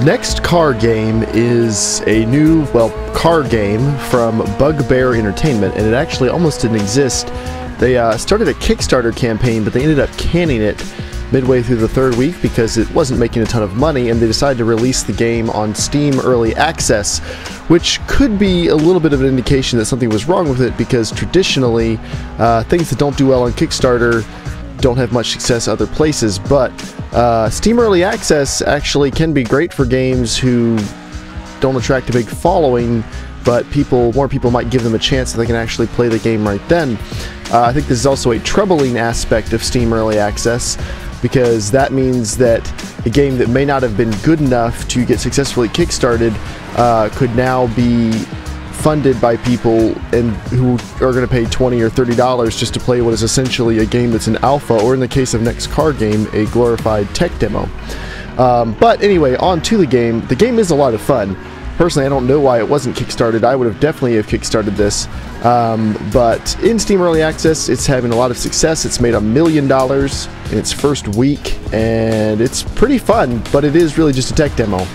next car game is a new, well, car game from Bugbear Entertainment, and it actually almost didn't exist. They started a Kickstarter campaign, but they ended up canning it midway through the third week because it wasn't making a ton of money, and they decided to release the game on Steam Early Access, which could be a little bit of an indication that something was wrong with it, because traditionally things that don't do well on Kickstarter don't have much success other places. But Steam Early Access actually can be great for games who don't attract a big following, but more people might give them a chance so they can actually play the game right then. I think this is also a troubling aspect of Steam Early Access, because that means that a game that may not have been good enough to get successfully kickstarted could now be funded by people who are going to pay $20 or $30 just to play what is essentially a game that's an alpha, or in the case of Next Car Game, a glorified tech demo. But anyway, on to the game. The game is a lot of fun. Personally, I don't know why it wasn't kickstarted. I would have definitely kickstarted this. But in Steam Early Access, it's having a lot of success. It's made $1 million in its first week, and it's pretty fun, but it is really just a tech demo.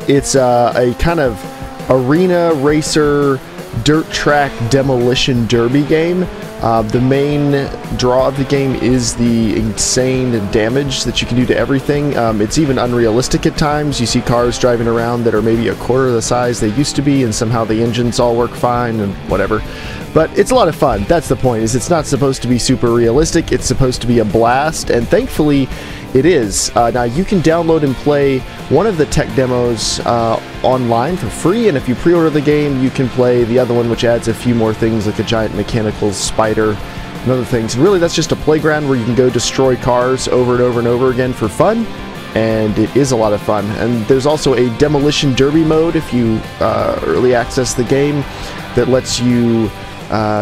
It's a kind of arena racer dirt track demolition derby game. The main draw of the game is the insane damage that you can do to everything. It's even unrealistic at times. You see cars driving around that are maybe a quarter of the size they used to be, and somehow the engines all work fine and whatever. But it's a lot of fun. That's the point, is it's not supposed to be super realistic. It's supposed to be a blast, and thankfully it is. Now you can download and play one of the tech demos online for free, and if you pre-order the game, you can play the other one, which adds a few more things like a giant mechanical spider and other things. And really, that's just a playground where you can go destroy cars over and over and over again for fun, and it is a lot of fun. And there's also a demolition derby mode if you early access the game that lets you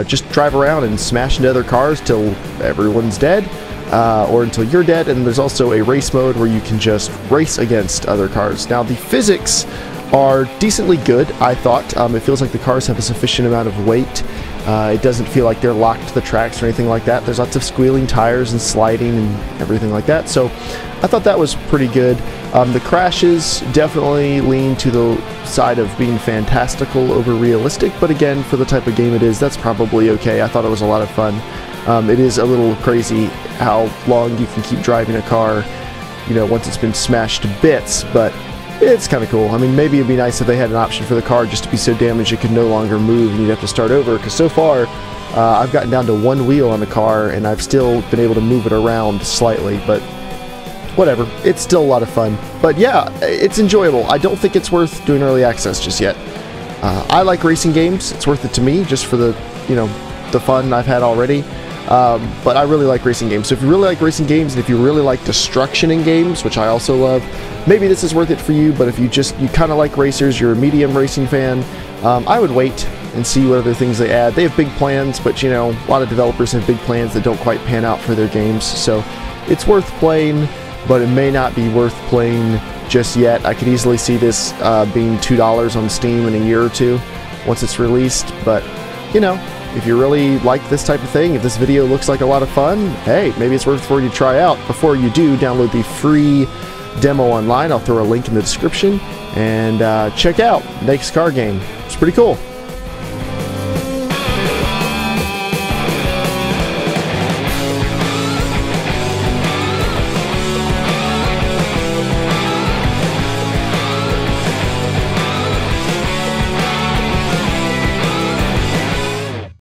just drive around and smash into other cars till everyone's dead. Or until you're dead. And there's also a race mode where you can just race against other cars. Now, the physics are decently good, I thought. It feels like the cars have a sufficient amount of weight. It doesn't feel like they're locked to the tracks or anything like that. There's lots of squealing tires and sliding and everything like that, so I thought that was pretty good. The crashes definitely lean to the side of being fantastical over realistic, but again, for the type of game it is, that's probably okay. I thought it was a lot of fun. It is a little crazy how long you can keep driving a car, you know, once it's been smashed to bits, but it's kind of cool. I mean, maybe it'd be nice if they had an option for the car just to be so damaged it could no longer move and you'd have to start over, because so far I've gotten down to one wheel on the car and I've still been able to move it around slightly, but whatever, it's still a lot of fun. But yeah, it's enjoyable. I don't think it's worth doing early access just yet. I like racing games. It's worth it to me just for the, you know, the fun I've had already. But I really like racing games. So if you really like racing games, and if you really like destruction in games, which I also love, maybe this is worth it for you. But if you kind of like racers, you're a medium racing fan, I would wait and see what other things they add. They have big plans, but you know, a lot of developers have big plans that don't quite pan out for their games. So it's worth playing, but it may not be worth playing just yet. I could easily see this being $2 on Steam in a year or two once it's released. But you know, if you really like this type of thing, if this video looks like a lot of fun, hey, maybe it's worth for you to try out. Before you do, download the free demo online. I'll throw a link in the description, and check out Next Car Game. It's pretty cool.